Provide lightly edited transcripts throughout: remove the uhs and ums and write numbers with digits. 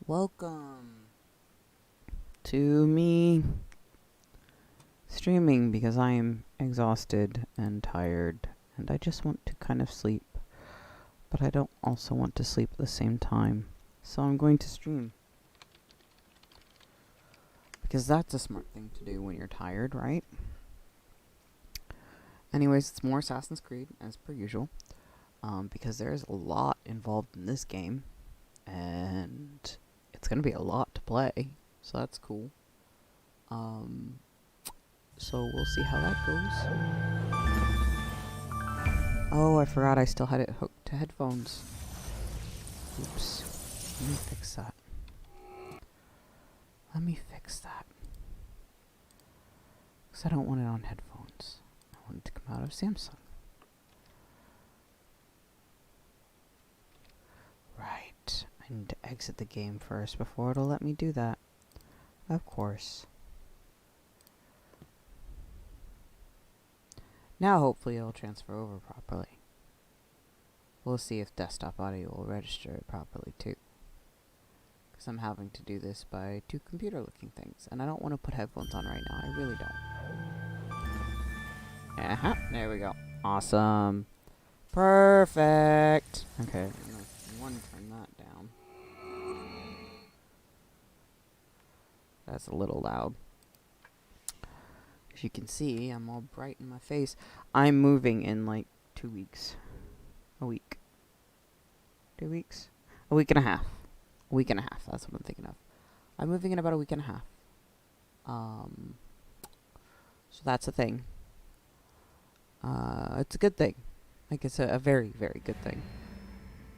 Welcome to me streaming because I am exhausted and tired and I just want to kind of sleep, but I don't also want to sleep at the same time. So I'm going to stream. Because that's a smart thing to do when you're tired, right? Anyways, it's more Assassin's Creed, as per usual. Because there's a lot involved in this game. And it's gonna be a lot to play. So that's cool. So we'll see how that goes. Oh, I forgot I still had it hooked to headphones. Oops. Let me fix that. Because I don't want it on headphones. I want it to come out of Samsung. Right. I need to exit the game first before it'll let me do that. Of course. Now hopefully it'll transfer over properly. We'll see if desktop audio will register it properly too. Because I'm having to do this by two computer looking things. And I don't want to put headphones on right now. I really don't. There we go. Awesome. Perfect. Okay, I'm going to turn that down. That's a little loud. As you can see, I'm all bright in my face. I'm moving in like 2 weeks. A week. 2 weeks? A week and a half. A week and a half, that's what I'm thinking of. I'm moving in about a week and a half. So that's a thing. It's a good thing. Like, it's a very, very good thing.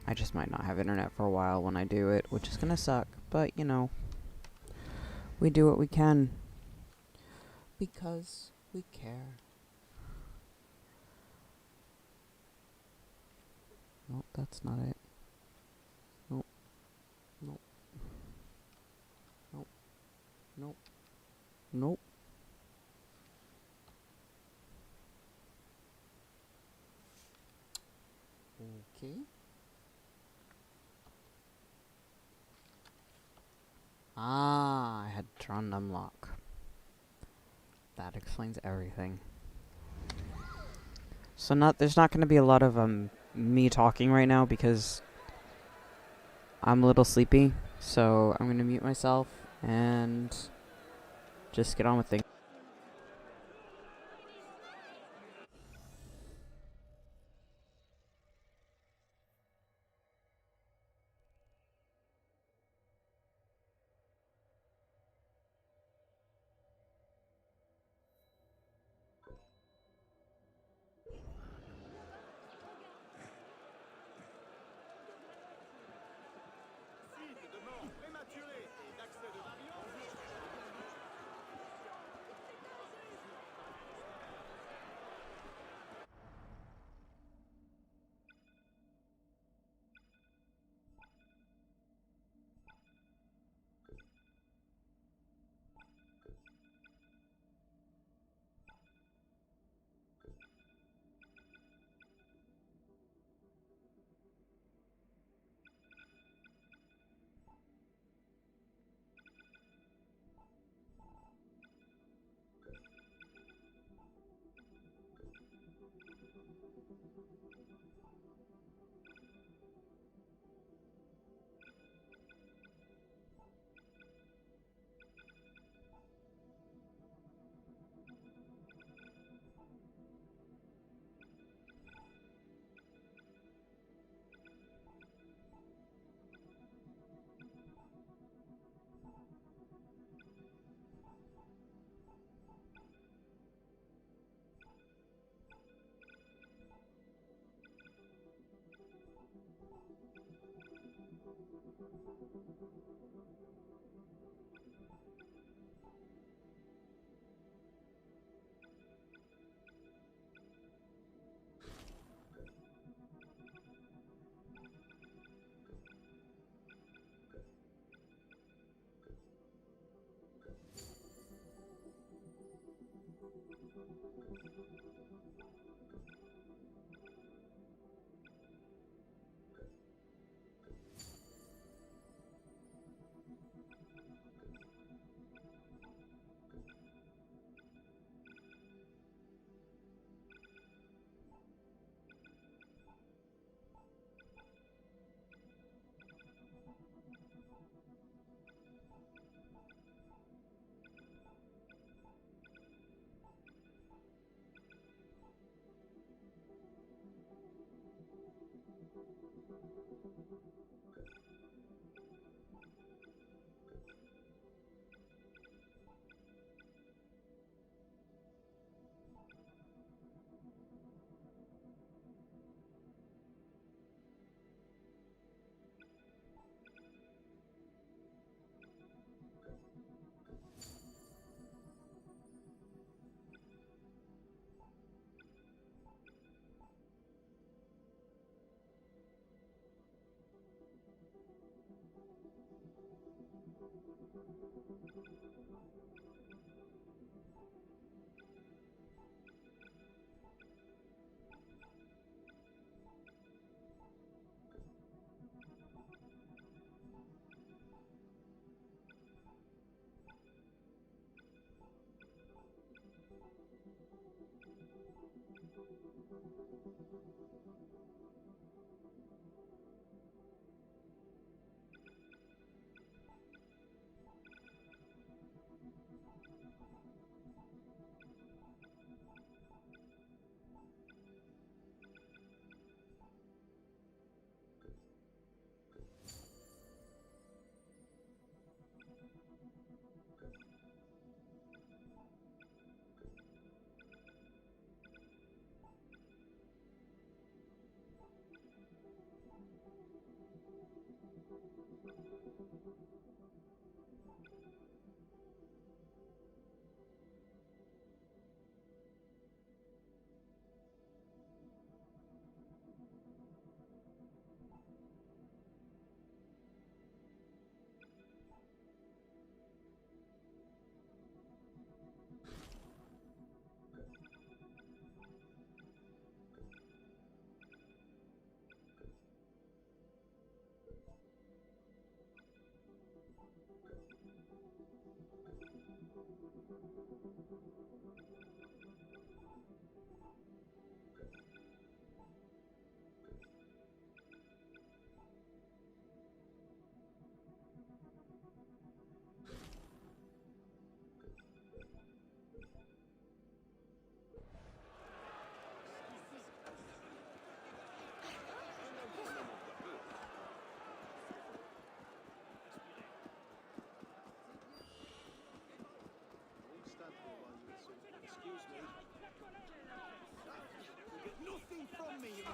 I just might not have internet for a while when I do it, which is gonna suck. But, you know, we do what we can. Because we care. Nope, that's not it. Nope. Nope. Nope. Nope. Nope. Okay. Ah, I had drawn unlock. That explains everything. So there's not going to be a lot of me talking right now because I'm a little sleepy. So I'm going to mute myself and just get on with things. Excuse me. You get nothing from me, you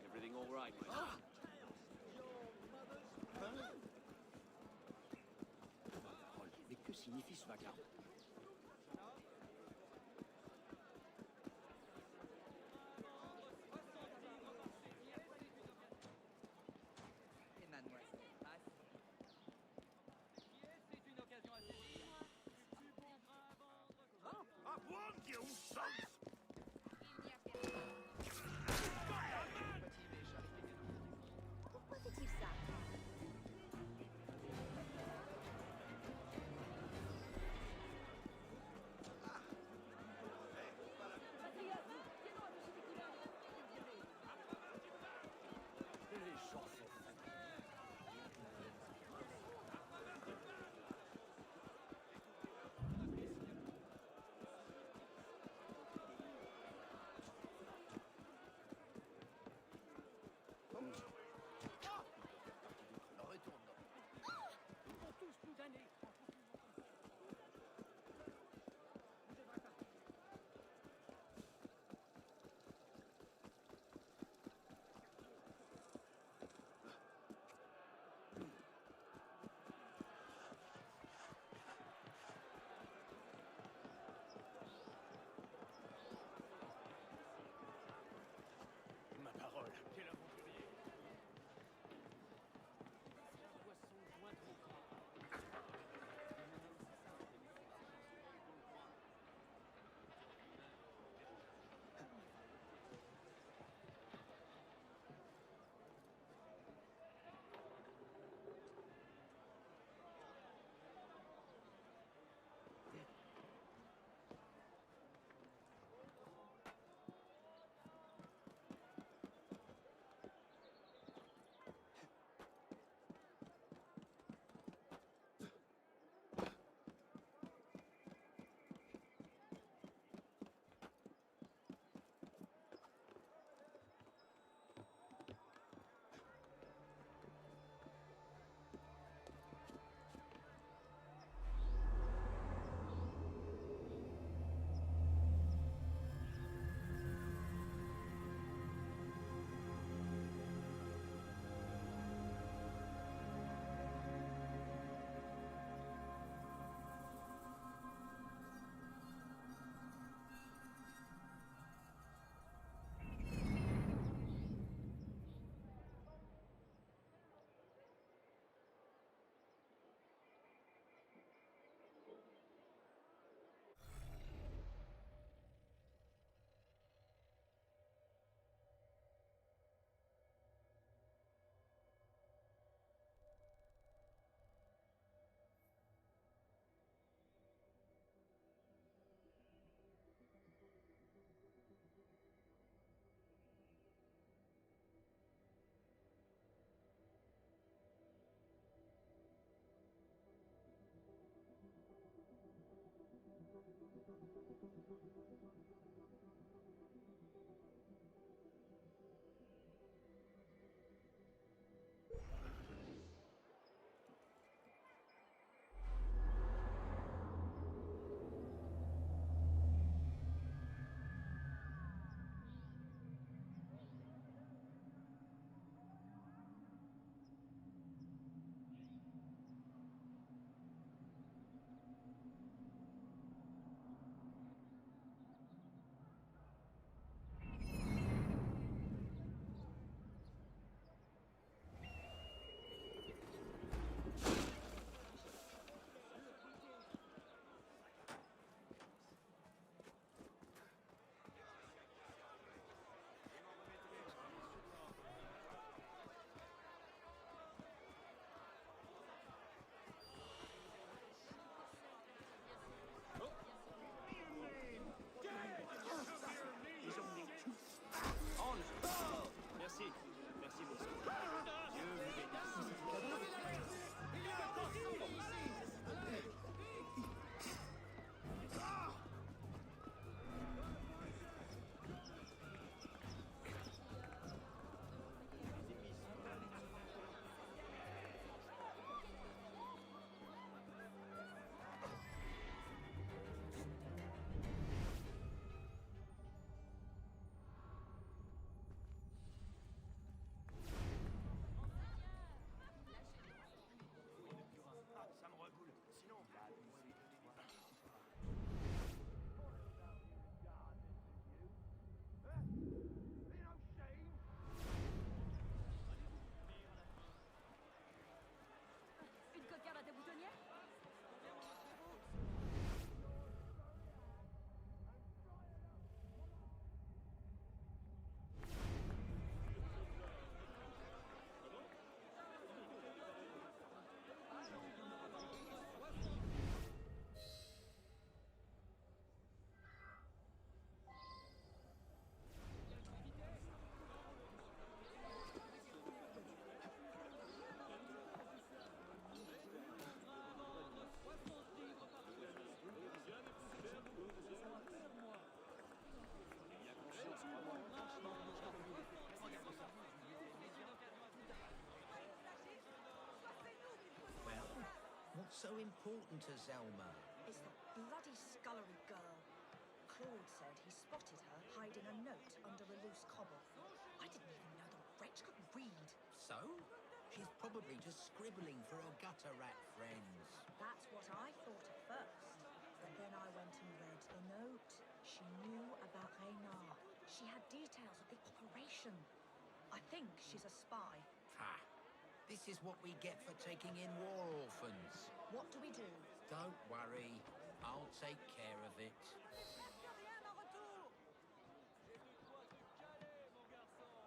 Everything all right, mate? Mais que signifie ce vacarme? I warned you, sons! Pourquoi fait-il ça? so important to Zelma? It's that bloody scullery girl. Claude said he spotted her hiding a note under a loose cobble. I didn't even know the wretch could read. So? She's probably just scribbling for her gutter rat friends. That's what I thought at first. But then I went and read the note. She knew about Reynard. She had details of the operation. I think she's a spy. Ha! This is what we get for taking in war orphans. What do we do? Don't worry. I'll take care of it. Hey, that's mine!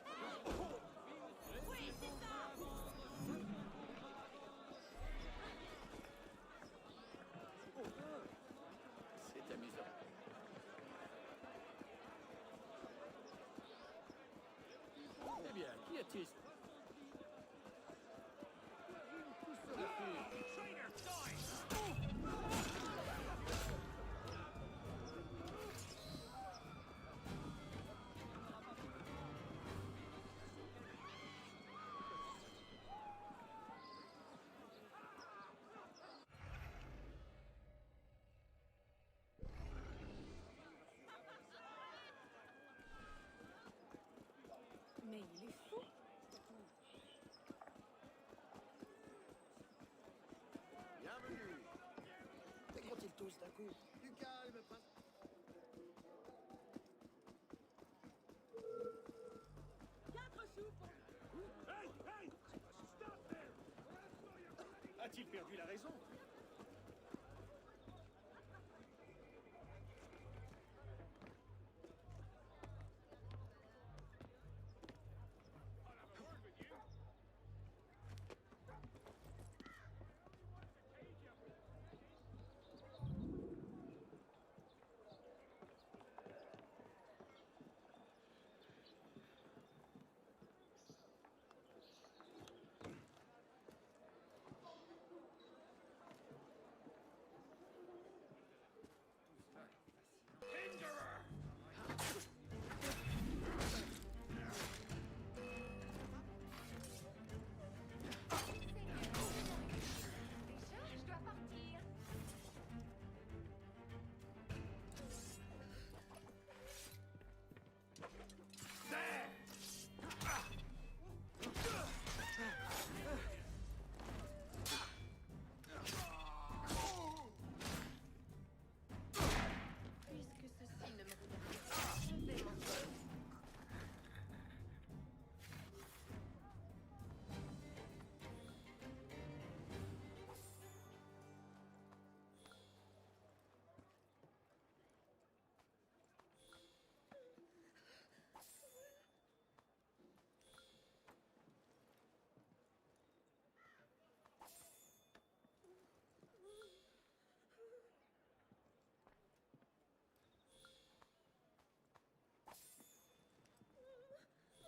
Hey! Wait, c'est ça! C'est amusant. Eh bien, qui a-t-il? Traitor, die! Mais il est fou. Bienvenue. Mais qu'ont-ils tous d'un coup? Du calme, prince. Hey, hey! Stop there! A-t-il perdu la raison? Hinderer! Déjà, je dois partir. There! Puisque ceci ne me regarde pas, je vais m'en sortir.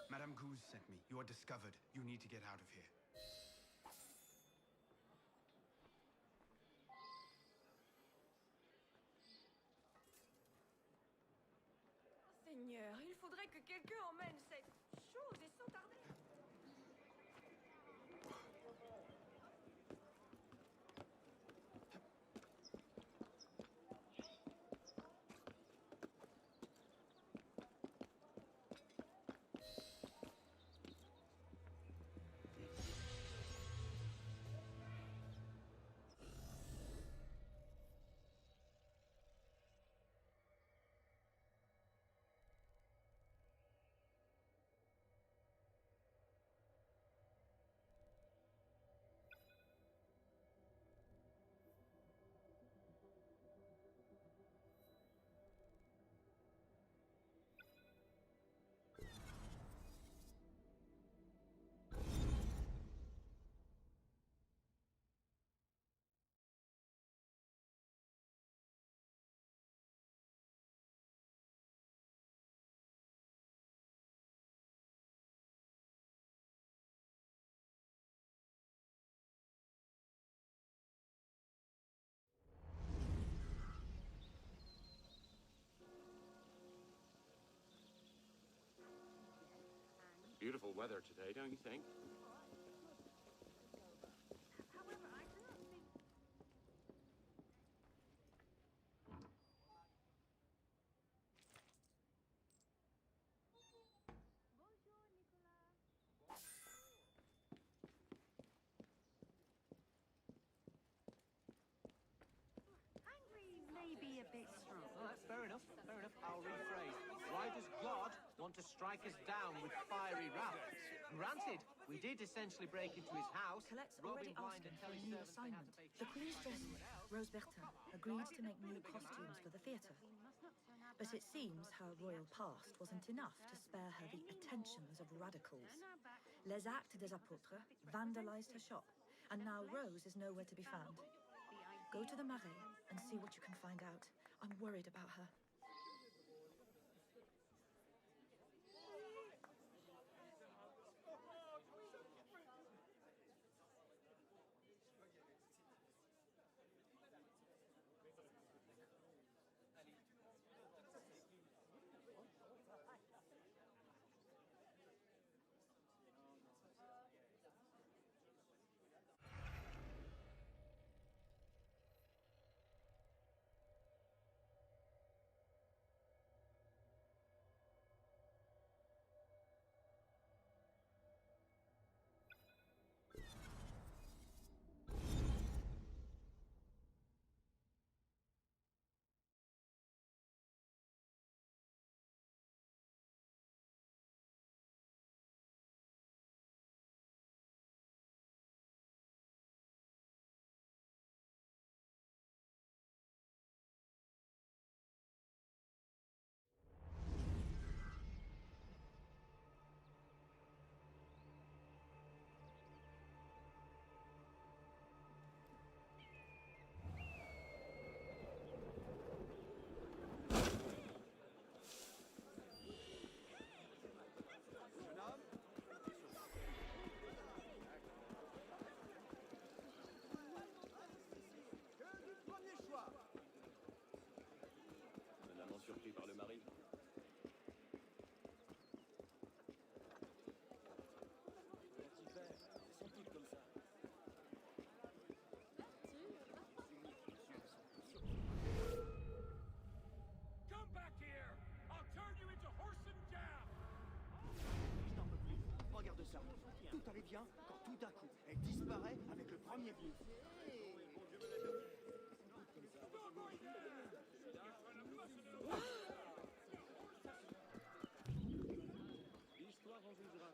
Madame Goose sent me. You are discovered. You need to get out of here. Seigneur, il faudrait que quelqu'un emmène cette chose et sans tarder. Beautiful weather today, don't you think? However, I do not think. Bonjour, Nicolas. Angry may be a bit strong. Oh, that's fair enough. Fair enough. I'll rephrase. Why does God want to strike us down with fiery wrath? Granted, we did essentially break into his house. Colette's robbing already blind asked him and for a telling new servants they had to assignment. pay The tax. Queen's dresser, Rose Bertin, agreed to make new costumes for the theatre. But it seems her royal past wasn't enough to spare her the attentions of radicals. Les Actes des Apôtres vandalized her shop, and now Rose is nowhere to be found. Go to the Marais and see what you can find out. I'm worried about her. Jeune homme, que du premier choix. Un amant surpris par le mari. Ils sont toutes comme ça. Come back here! I'll turn you into horse and jam! Je n'en peux plus. Regarde ça. Tout allait bien quand tout d'un coup, elle disparaît avec le premier venu. Stop right there! You're trying to bust it L'histoire en jugera.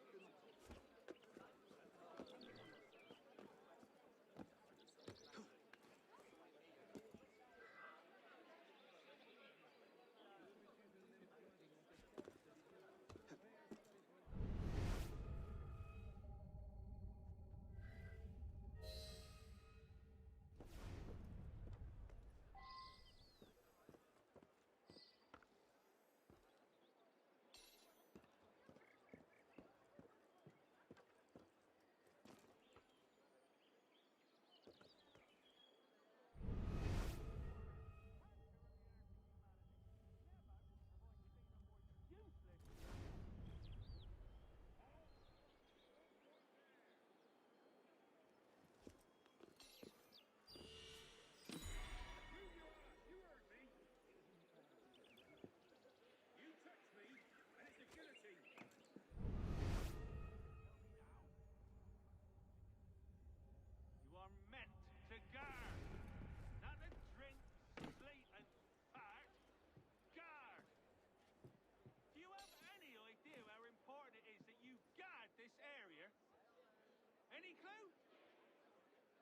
You heard me. You touch me, and it's a guillotine. You are meant to guard, not to drink, sleep, and fart. Guard. Do you have any idea how important it is that you guard this area? Any clue?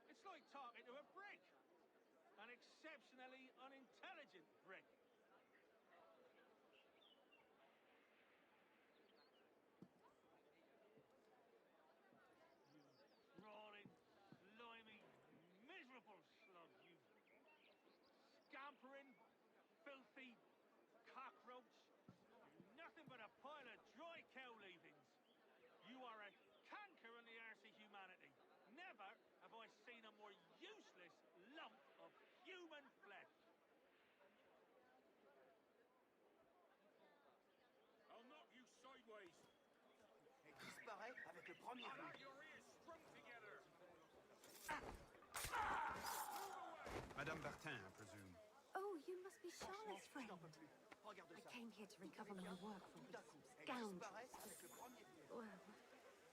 It's like talking to a brick. An exceptionally unintelligent brick. You crawling, slimy, miserable slug, you scampering, filthy cockroach. You're nothing but a pile of dry cow leavings. You are a canker on the arse of humanity. Never have I seen a more useless lump of human flesh. I'll knock you sideways. Elle disparaît premier but. Madame Bertin, I presume. Oh, you must be Charlotte's Je friend. n'en peux plus. Regarde I ça. came here to recover my work from Tout these d'un coup, elles scoundrels. disparaissent avec le premier piège. Well,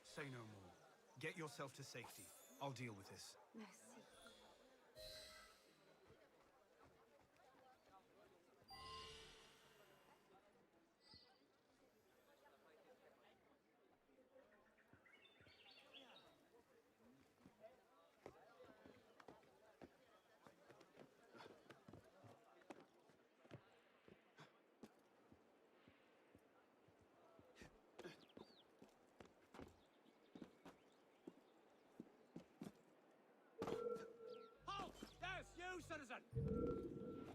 Say no more. Get yourself to safety. I'll deal with this. merci. Halt! Yes, you, citizen!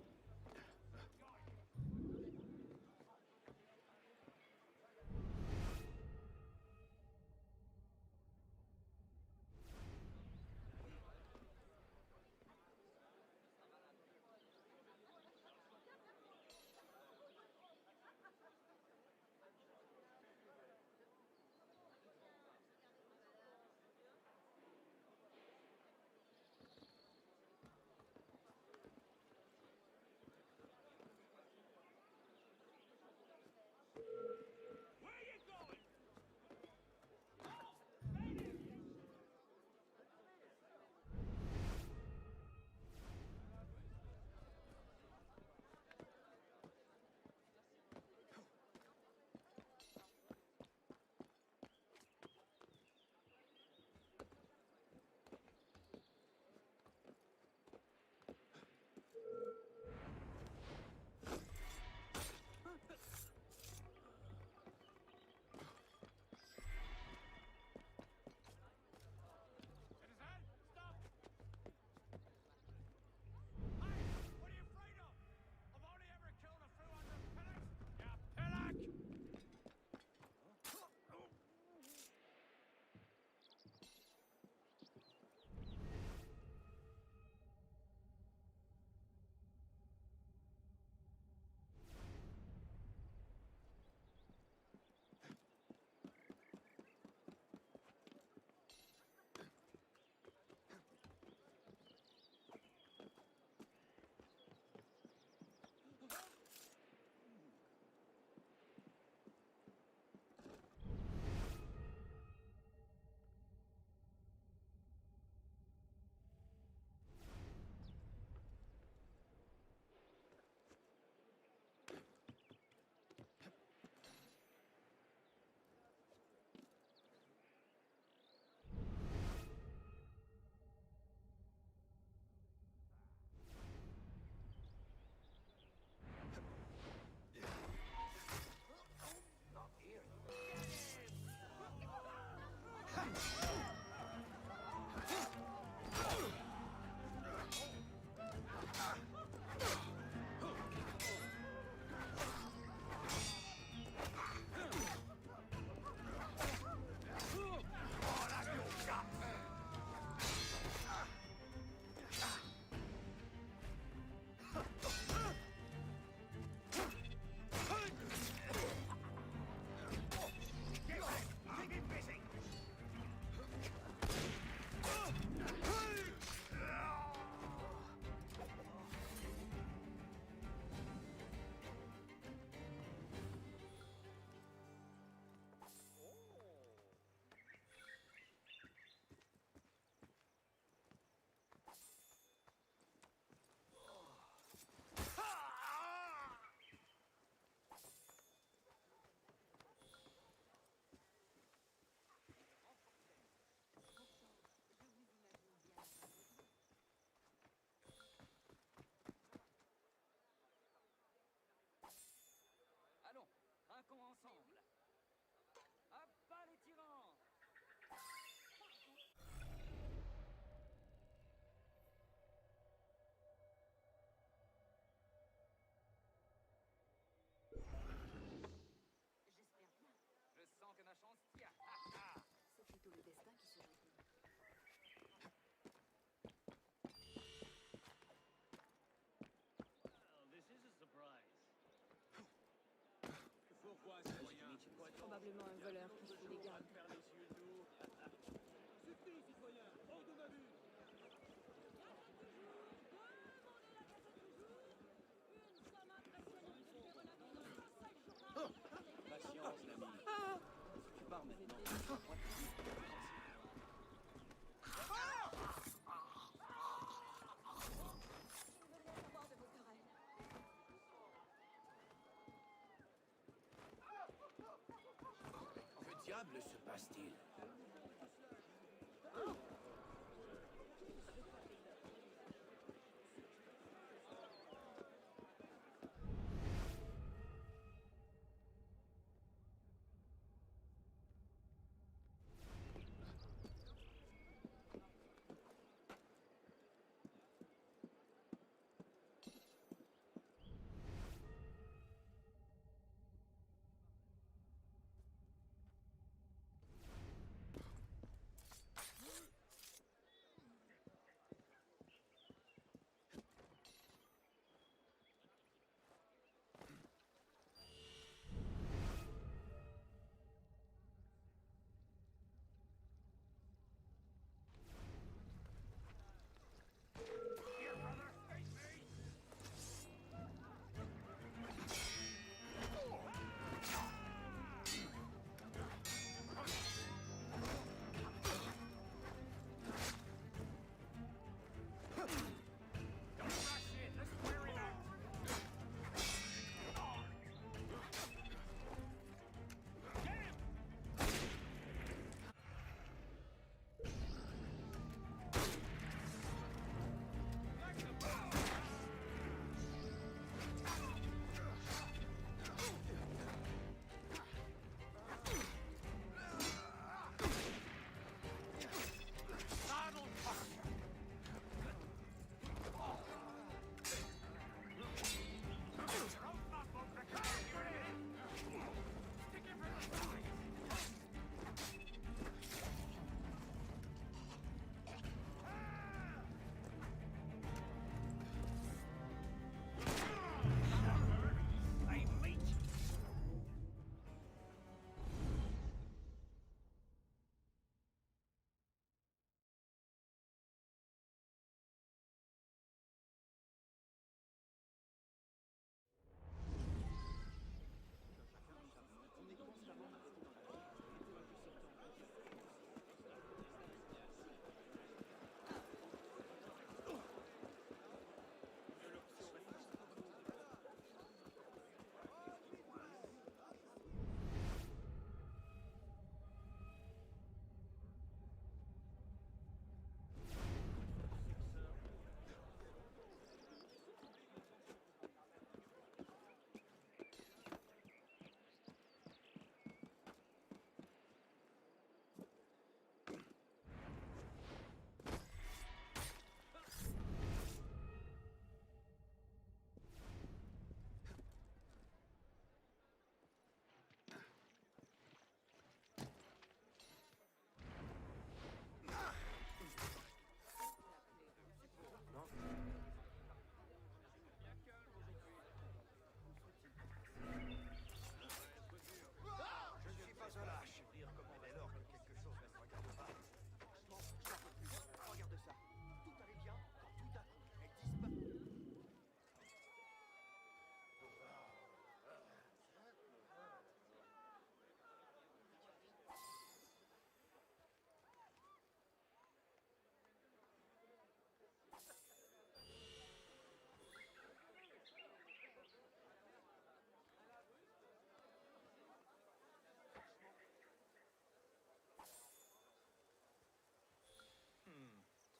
diable se passe-t-il?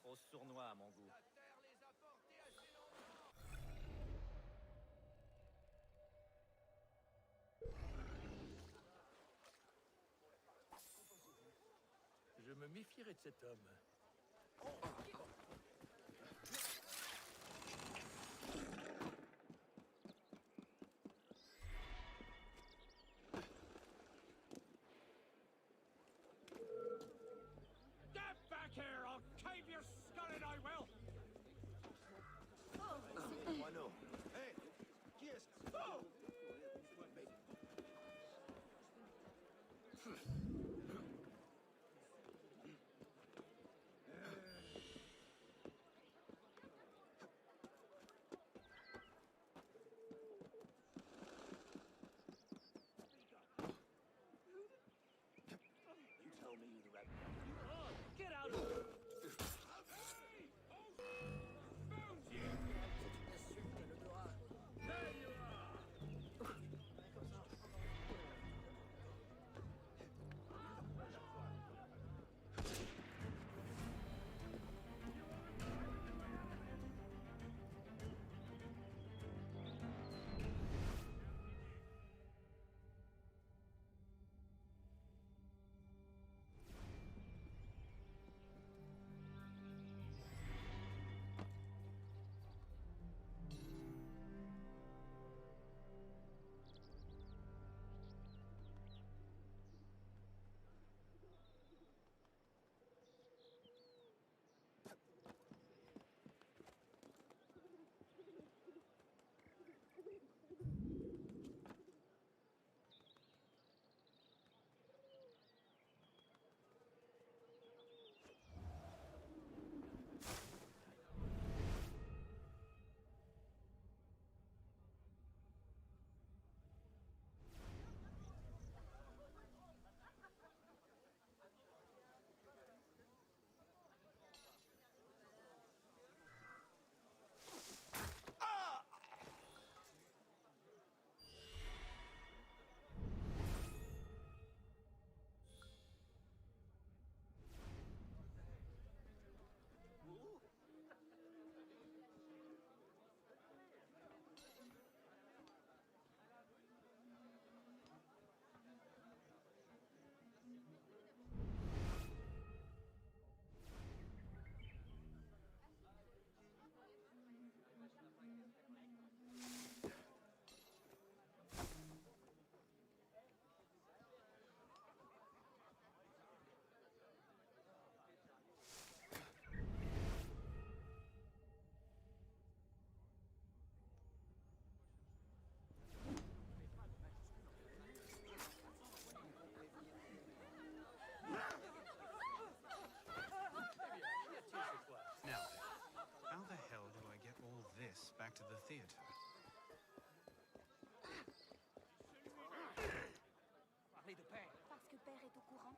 Trop sournois à mon goût. Je me méfierais de cet homme. Get back here! I'll cave your skull in, I will! Arno. Hé! Qui est-ce? Oh! You tell me who the rat. Get out of here! Found you! There you are! père? Parce que père est au courant.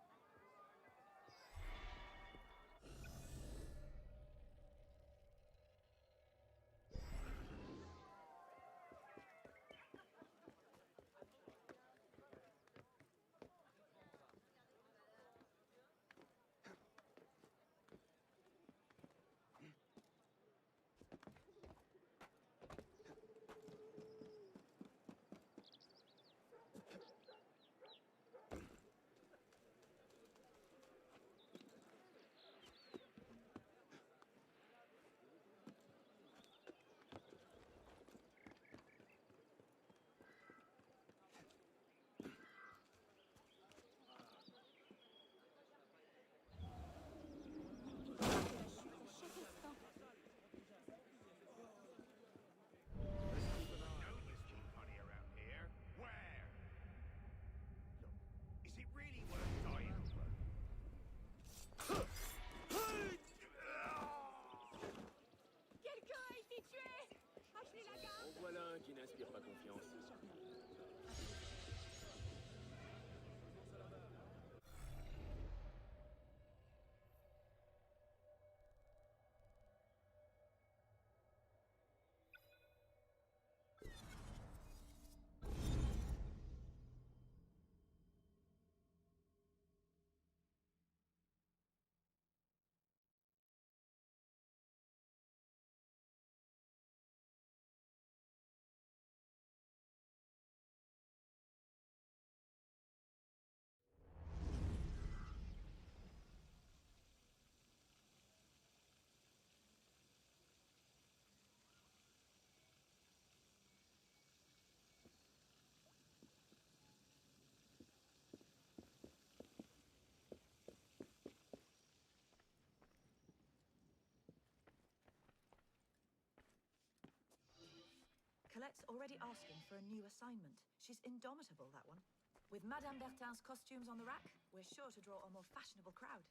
Cheap honey around here. Where? Look, is it really worth dying over? Quelqu'un a été tué! Achetez la garde! En voilà un qui n'inspire pas confiance. Colette's already asking for a new assignment. She's indomitable, that one. With Madame Bertin's costumes on the rack, we're sure to draw a more fashionable crowd.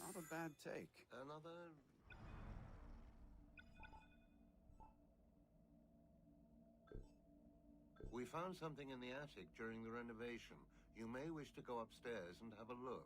Not a bad take. Another... We found something in the attic during the renovation. You may wish to go upstairs and have a look.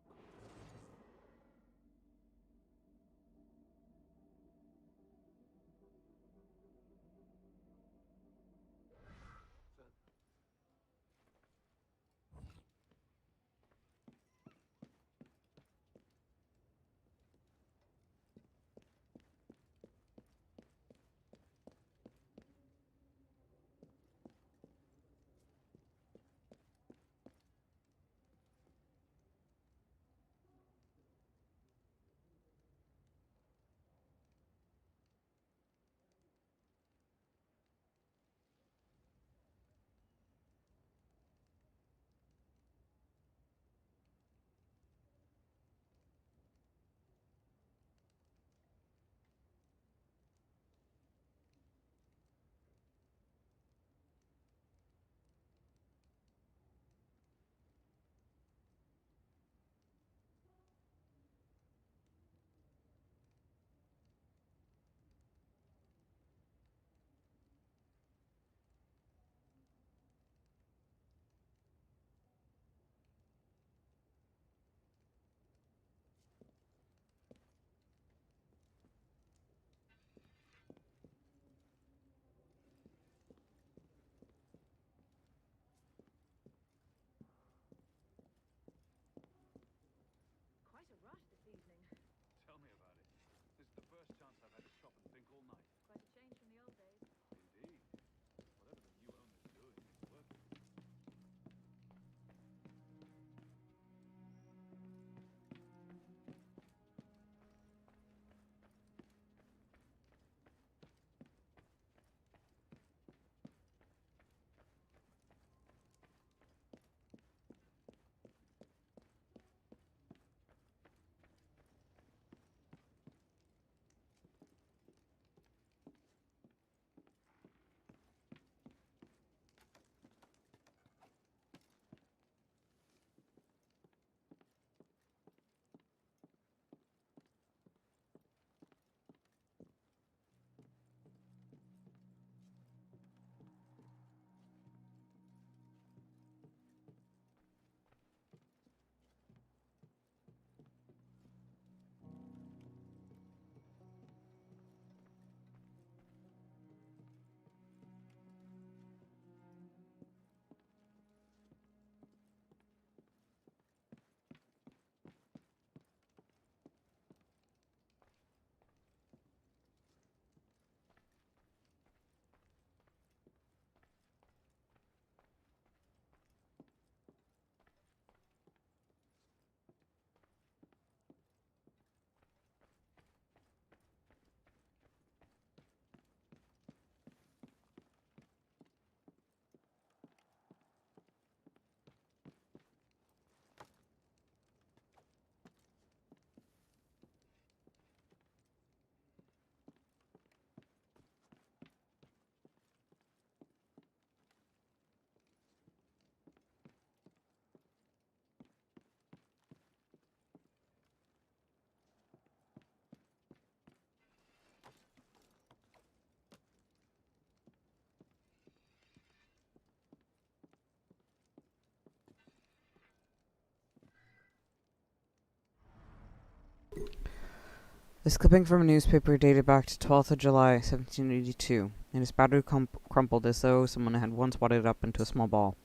This clipping from a newspaper dated back to 12th of July, 1782, and is badly crumpled as though someone had once wadded it up into a small ball.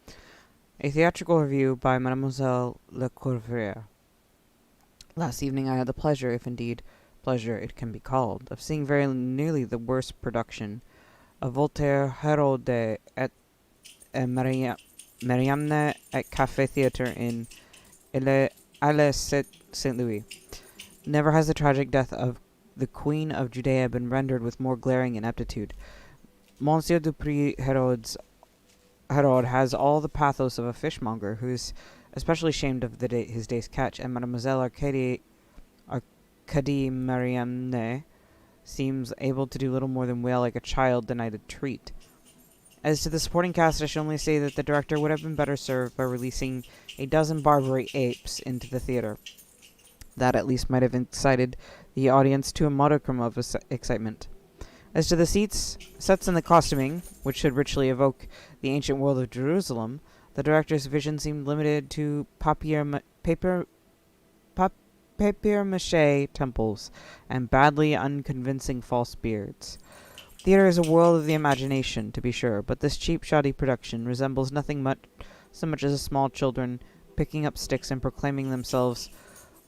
A theatrical review by Mademoiselle Le Courrier. Last evening I had the pleasure, if indeed pleasure it can be called, of seeing very nearly the worst production of Voltaire Herode et Mariamne at Café Theatre in Ile Saint Louis. Never has the tragic death of the Queen of Judea been rendered with more glaring ineptitude. Monsieur Dupré Herod has all the pathos of a fishmonger who is especially ashamed of his day's catch, and Mademoiselle Arcadie Mariamne seems able to do little more than wail like a child denied a treat. As to the supporting cast, I should only say that the director would have been better served by releasing a dozen Barbary apes into the theatre. That at least might have incited the audience to a modicum of excitement. As to the sets, and the costuming, which should richly evoke the ancient world of Jerusalem, the director's vision seemed limited to papier-mâché temples and badly unconvincing false beards. Theatre is a world of the imagination, to be sure, but this cheap, shoddy production resembles nothing so much as a small children picking up sticks and proclaiming themselves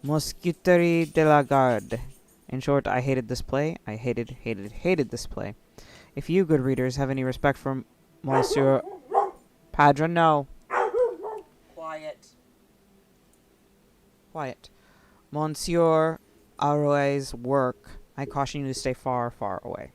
Mousquetaires de la Garde. In short, I hated this play. I hated this play. If you, good readers, have any respect for Monsieur Padre, no. Quiet. Monsieur Arouet's work, I caution you to stay far, far away.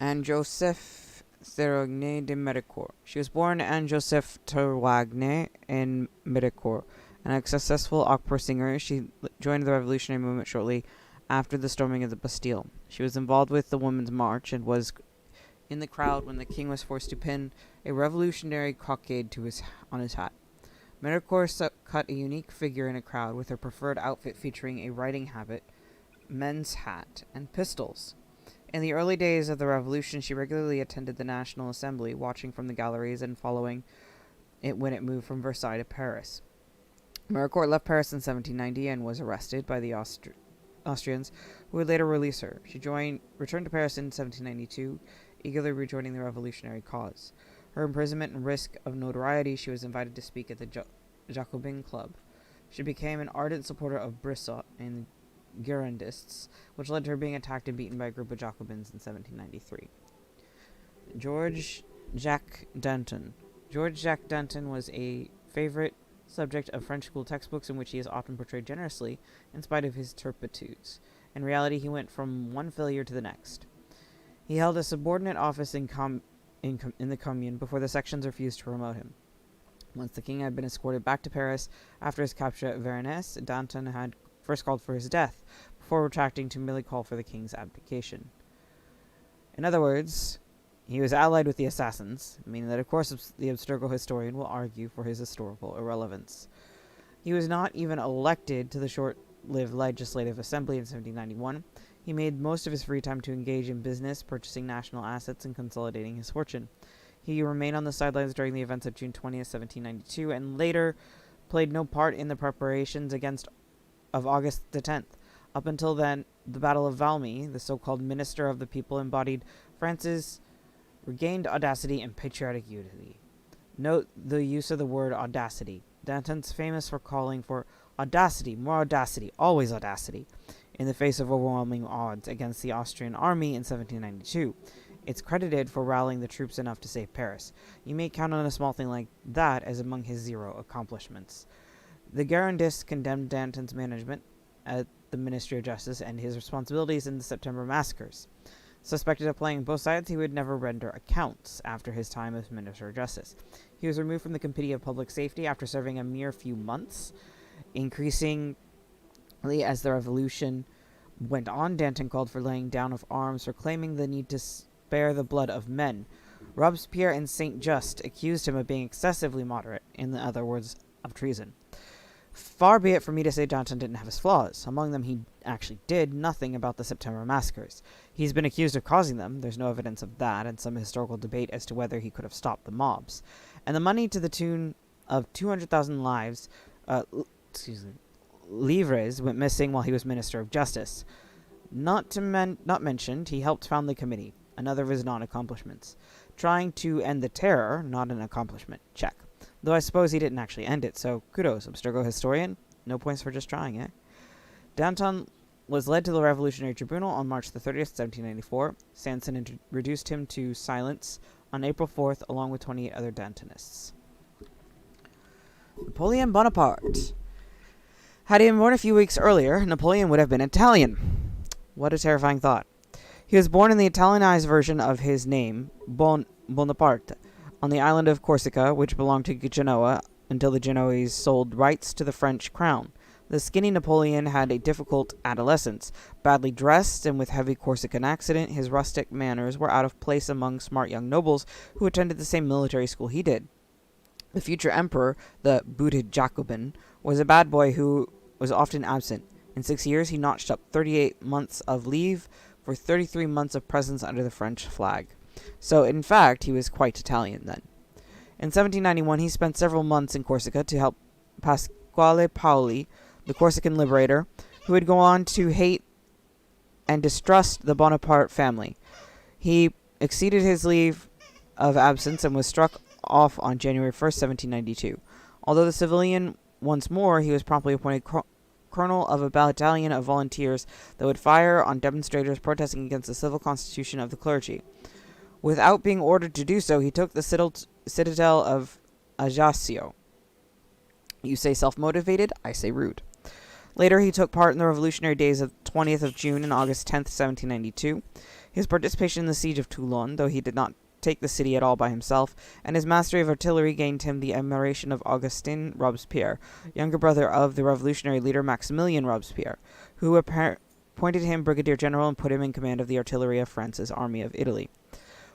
Anne-Joseph Thérogné de Médicourt. She was born Anne-Joseph Thérogné in Médicourt, and a successful opera singer. She joined the revolutionary movement shortly after the storming of the Bastille. She was involved with the Women's March and was in the crowd when the king was forced to pin a revolutionary cockade on his hat. Médicourt cut a unique figure in a crowd with her preferred outfit featuring a riding habit, men's hat, and pistols. In the early days of the revolution, she regularly attended the National Assembly, watching from the galleries and following it when it moved from Versailles to Paris. Médicourt left Paris in 1790 and was arrested by the Austrians, who would later release her. She returned to Paris in 1792, eagerly rejoining the revolutionary cause. Her imprisonment and risk of notoriety, she was invited to speak at the Jacobin Club. She became an ardent supporter of Brissot and Girondists, which led to her being attacked and beaten by a group of Jacobins in 1793. Georges-Jacques Danton. Georges-Jacques Danton was a favorite subject of French school textbooks, in which he is often portrayed generously, in spite of his turpitudes. In reality, he went from one failure to the next. He held a subordinate office in the Commune before the sections refused to promote him. Once the king had been escorted back to Paris after his capture at Varennes, Danton had first called for his death, before retracting to merely call for the king's abdication. In other words, he was allied with the assassins, meaning that of course the historical historian will argue for his historical irrelevance. He was not even elected to the short-lived Legislative Assembly in 1791. He made most of his free time to engage in business, purchasing national assets and consolidating his fortune. He remained on the sidelines during the events of June 20th, 1792, and later played no part in the preparations of August the 10th. Up until then, the Battle of Valmy, the so-called Minister of the People, embodied France's regained audacity and patriotic unity. Note the use of the word audacity. Danton's famous for calling for audacity, more audacity, always audacity, in the face of overwhelming odds against the Austrian army in 1792. It's credited for rallying the troops enough to save Paris. You may count on a small thing like that as among his 0 accomplishments. The Girondists condemned Danton's management at the Ministry of Justice and his responsibilities in the September massacres. Suspected of playing both sides, he would never render accounts after his time as Minister of Justice. He was removed from the Committee of Public Safety after serving a mere few months, increasingly as the revolution went on, Danton called for laying down of arms, proclaiming the need to spare the blood of men. Robespierre and Saint Just accused him of being excessively moderate, in other words, of treason. Far be it from me to say Danton didn't have his flaws. Among them, he actually did nothing about the September massacres. He's been accused of causing them. There's no evidence of that, and some historical debate as to whether he could have stopped the mobs. And the money to the tune of 200,000 livres went missing while he was Minister of Justice. Not mentioned, he helped found the committee, another of his non-accomplishments. Trying to end the terror, not an accomplishment. Check. Though I suppose he didn't actually end it, so kudos, Abstergo historian. No points for just trying, eh? Danton was led to the Revolutionary Tribunal on March the 30th, 1794. Sanson reduced him to silence on April 4th, along with 28 other Dantonists. Napoleon Bonaparte. Had he been born a few weeks earlier, Napoleon would have been Italian. What a terrifying thought. He was born in the Italianized version of his name, Bonaparte, on the island of Corsica, which belonged to Genoa until the Genoese sold rights to the French crown. The skinny Napoleon had a difficult adolescence. Badly dressed and with heavy Corsican accent, his rustic manners were out of place among smart young nobles who attended the same military school he did. The future emperor, the booted Jacobin, was a bad boy who was often absent. In 6 years, he notched up 38 months of leave for 33 months of presence under the French flag. So, in fact, he was quite Italian then. In 1791, he spent several months in Corsica to help Pasquale Paoli, the Corsican liberator, who would go on to hate and distrust the Bonaparte family. He exceeded his leave of absence and was struck off on January 1st, 1792. Although the civilian once more, he was promptly appointed colonel of a battalion of volunteers that would fire on demonstrators protesting against the civil constitution of the clergy. Without being ordered to do so, he took the citadel of Ajaccio. You say self-motivated, I say rude. Later, he took part in the revolutionary days of 20th of June and August 10th, 1792. His participation in the siege of Toulon, though he did not take the city at all by himself, and his mastery of artillery gained him the admiration of Augustin Robespierre, younger brother of the revolutionary leader Maximilien Robespierre, who appointed him brigadier general and put him in command of the artillery of France's army of Italy.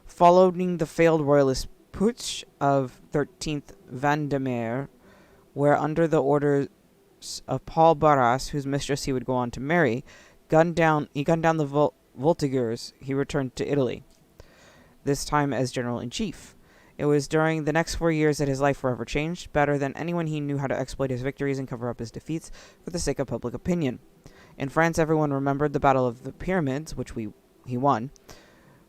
Following the failed royalist putsch of 13th Vendemiaire, where under the orders of Paul Barras, whose mistress he would go on to marry, he gunned down the Voltigeurs, he returned to Italy, this time as general-in-chief. It was during the next 4 years that his life forever changed. Better than anyone, he knew how to exploit his victories and cover up his defeats for the sake of public opinion. In France, everyone remembered the Battle of the Pyramids, which he won,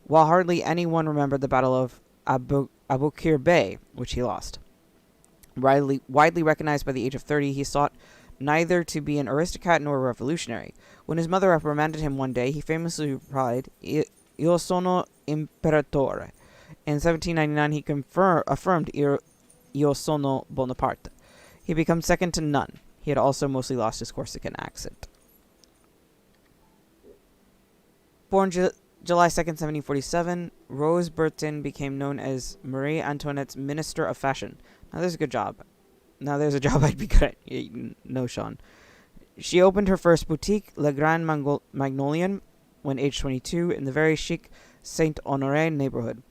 while hardly anyone remembered the Battle of Aboukir Bay, which he lost. Widely recognized by the age of 30, he sought neither to be an aristocrat nor a revolutionary. When his mother reprimanded him one day, he famously replied, Io sono imperatore. In 1799, he affirmed Io sono Bonaparte. He becomes second to none. He had also mostly lost his Corsican accent. Born July 2nd, 1747, Rose Bertin became known as Marie Antoinette's Minister of Fashion. Now there's a good job. Now there's a job I'd be good at. No, Sean. She opened her first boutique, Le Grand Magnolien, when aged 22, in the very chic Saint-Honoré neighborhood.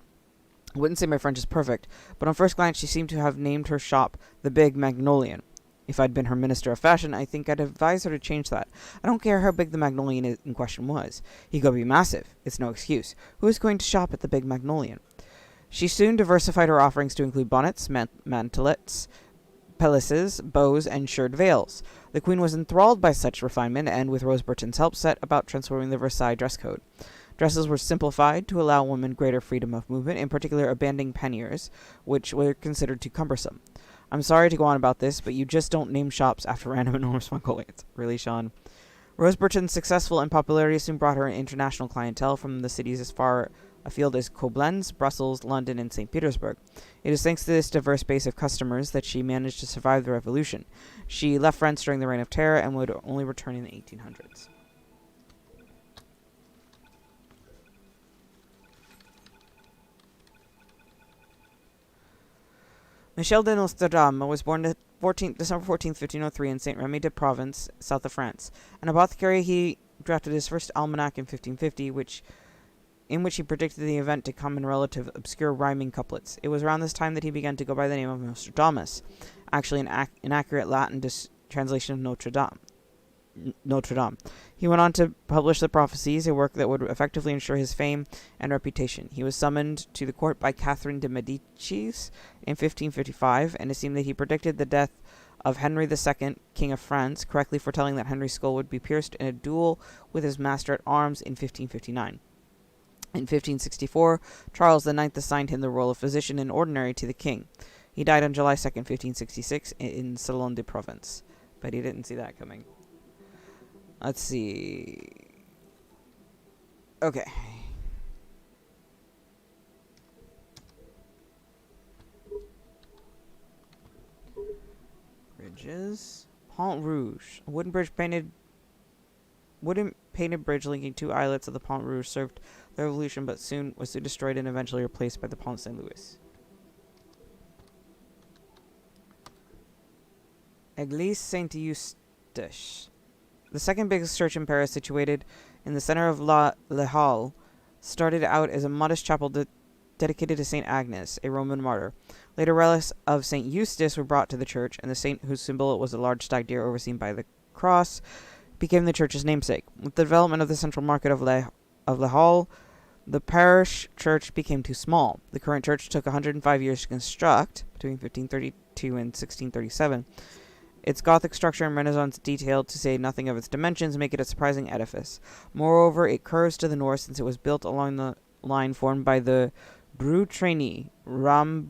I wouldn't say my French is perfect, but on first glance she seemed to have named her shop the Big Magnolian. If I'd been her Minister of Fashion, I think I'd advise her to change that. I don't care how big the Magnolian in question was. He could be massive. It's no excuse. Who is going to shop at the Big Magnolian? She soon diversified her offerings to include bonnets, mantelets, pelisses, bows, and shirred veils. The Queen was enthralled by such refinement and, with Rose Bertin's help, set about transforming the Versailles dress code. Dresses were simplified to allow women greater freedom of movement, in particular abandoning panniers, which were considered too cumbersome. I'm sorry to go on about this, but you just don't name shops after random enormous Mongolians. Really, Sean? Rose Bertin's successful and popularity soon brought her an international clientele from the cities as far afield as Koblenz, Brussels, London, and St. Petersburg. It is thanks to this diverse base of customers that she managed to survive the revolution. She left France during the Reign of Terror and would only return in the 1800s. Michel de Nostradame was born December 14th, 1503 in Saint-Remy de Provence, south of France. An apothecary, he drafted his first almanac in 1550, in which he predicted the event to come in relative obscure rhyming couplets. It was around this time that he began to go by the name of Nostradamus, actually an inaccurate Latin translation of Notre Dame. He went on to publish the Prophecies, a work that would effectively ensure his fame and reputation. He was summoned to the court by Catherine de Medicis in 1555, and it seemed that he predicted the death of Henry II, King of France, correctly foretelling that Henry's skull would be pierced in a duel with his master-at-arms in 1559. In 1564, Charles IX assigned him the role of physician in ordinary to the king. He died on July 2nd, 1566, in Salon de Provence. But he didn't see that coming. Let's see. Okay. Bridges. Pont Rouge. A wooden painted bridge linking two islets of the Pont Rouge served the Revolution, but was soon destroyed and eventually replaced by the Pont Saint Louis. Église Saint-Eustache. The second biggest church in Paris, situated in the center of Les Halles, started out as a modest chapel dedicated to Saint Agnes, a Roman martyr. Later relics of Saint Eustace were brought to the church, and the saint, whose symbol was a large stag deer overseen by the cross, became the church's namesake. With the development of the central market of Les Halles, the parish church became too small. The current church took 105 years to construct, between 1532 and 1637. Its Gothic structure and Renaissance detail, to say nothing of its dimensions, make it a surprising edifice. Moreover, it curves to the north since it was built along the line formed by the Bru Trainee Rambuteau,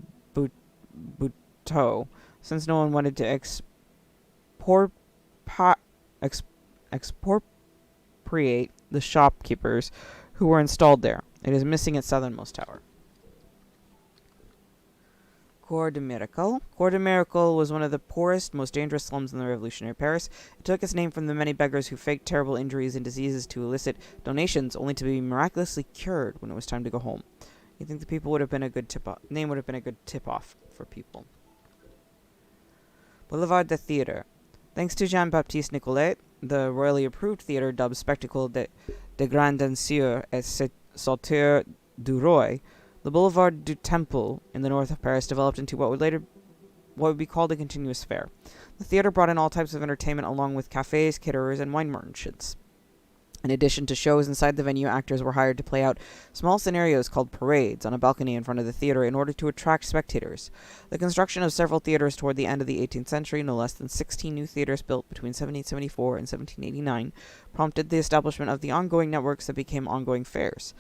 since no one wanted to expropriate the shopkeepers who were installed there. It is missing its southernmost tower. Cour de Miracle. Cour de Miracle was one of the poorest, most dangerous slums in the revolutionary Paris. It took its name from the many beggars who faked terrible injuries and diseases to elicit donations, only to be miraculously cured when it was time to go home. You think the people would have been a good name would have been a good tip-off for people. Boulevard de Theatre. Thanks to Jean-Baptiste Nicolet, the royally approved theatre dubbed Spectacle de Grandeur et Sauteur du Roi, the Boulevard du Temple in the north of Paris developed into what would be called a continuous fair. The theater brought in all types of entertainment along with cafes, caterers, and wine merchants. In addition to shows inside the venue, actors were hired to play out small scenarios called parades on a balcony in front of the theater in order to attract spectators. The construction of several theaters toward the end of the 18th century, no less than 16 new theaters built between 1774 and 1789, prompted the establishment of the ongoing networks that became ongoing fairs.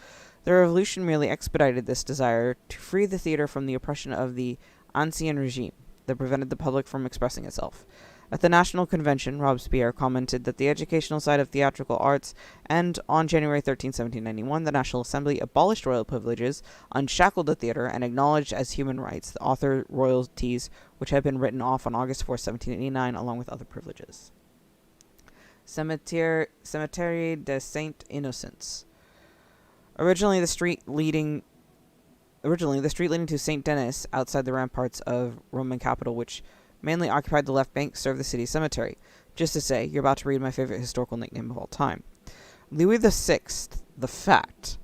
The revolution merely expedited this desire to free the theater from the oppression of the Ancien Regime that prevented the public from expressing itself. At the National Convention, Robespierre commented that the educational side of theatrical arts, and on January 13, 1791, the National Assembly abolished royal privileges, unshackled the theater, and acknowledged as human rights the author royalties which had been written off on August 4, 1789, along with other privileges. Cemetery des Saints Innocents. Originally the street leading to Saint Denis outside the ramparts of Roman capital, which mainly occupied the left bank, served the city cemetery. Just to say, you're about to read my favorite historical nickname of all time. Louis VI, the Fat,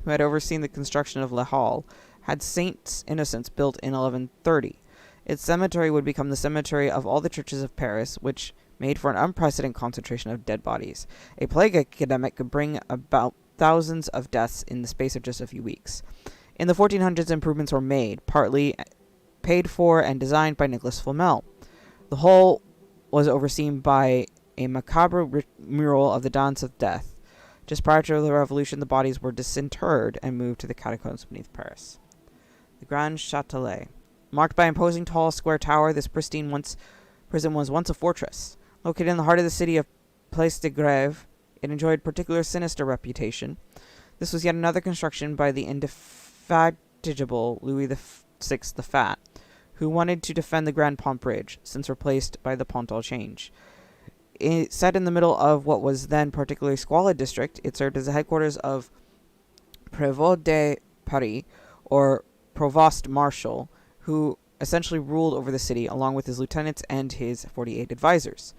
who had overseen the construction of Les Halles, had Saint Innocents built in 1130. Its cemetery would become the cemetery of all the churches of Paris, which made for an unprecedented concentration of dead bodies. A plague epidemic could bring about thousands of deaths in the space of just a few weeks. In the 1400s, improvements were made, partly paid for and designed by Nicolas Flamel. The whole was overseen by a macabre mural of the Dance of Death. Just prior to the Revolution, the bodies were disinterred and moved to the catacombs beneath Paris. The Grand Châtelet. Marked by an imposing tall square tower, this pristine prison was once a fortress. Located in the heart of the city of Place de Grève, it enjoyed particular sinister reputation. This was yet another construction by the indefatigable Louis VI the Fat, who wanted to defend the Grand Pont Bridge, since replaced by the Pont au Change. Set in the middle of what was then particularly squalid district, it served as the headquarters of Prévôt de Paris, or Provost Marshal, who essentially ruled over the city along with his lieutenants and his 48 advisors.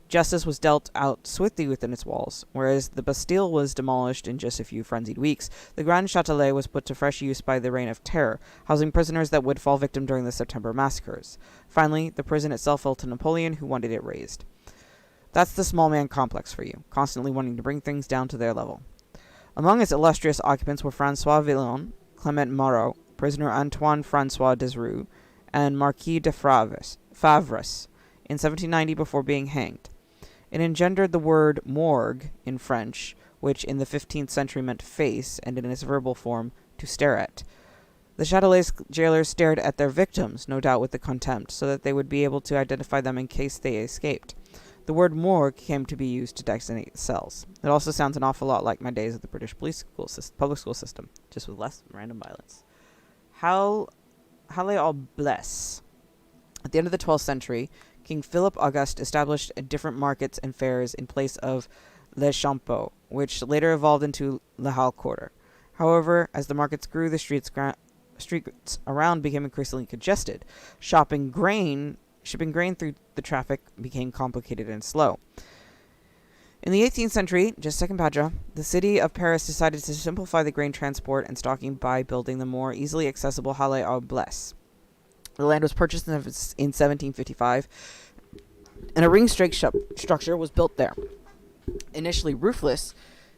justice was dealt out swiftly within its walls. Whereas the Bastille was demolished in just a few frenzied weeks, the Grand Châtelet was put to fresh use by the Reign of Terror, housing prisoners that would fall victim during the September massacres. Finally, the prison itself fell to Napoleon, who wanted it razed. That's the small man complex for you, constantly wanting to bring things down to their level. Among its illustrious occupants were François Villon, Clement Marot, prisoner Antoine François Desrues, and Marquis de Favres, in 1790 before being hanged. It engendered the word morgue in French, which in the 15th century meant face, and in its verbal form, to stare at. The Châtelet's jailers stared at their victims, no doubt with the contempt, so that they would be able to identify them in case they escaped. The word morgue came to be used to designate cells. It also sounds an awful lot like my days at the British public school system, just with less random violence. Halle au Blesse. At the end of the 12th century, King Philip August established different markets and fairs in place of Les Champeaux, which later evolved into Le Halle Quarter. However, as the markets grew, the streets around became increasingly congested. Shipping grain through the traffic became complicated and slow. In the 18th century, just second Padra, the city of Paris decided to simplify the grain transport and stocking by building the more easily accessible Halle au Blesse. The land was purchased in 1755, and a ring structure was built there. Initially roofless,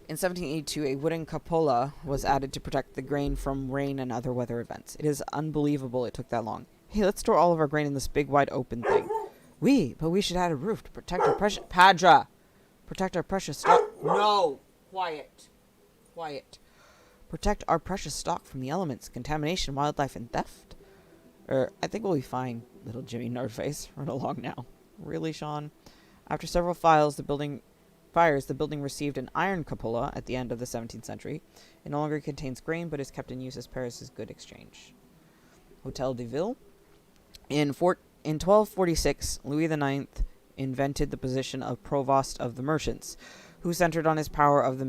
in 1782 a wooden cupola was added to protect the grain from rain and other weather events. It is unbelievable it took that long. Hey, let's store all of our grain in this big wide open thing. But we should add a roof to protect our precious... Padra! Protect our precious stock... No! Quiet. Protect our precious stock from the elements, contamination, wildlife, and theft. I think we'll be fine, little Jimmy Nerdface. Run along now. Really, Sean? After several fires, the building received an iron cupola at the end of the 17th century. It no longer contains grain, but is kept in use as Paris's good exchange. Hotel de Ville. In 1246, Louis IX invented the position of Provost of the Merchants, who centered on his power of the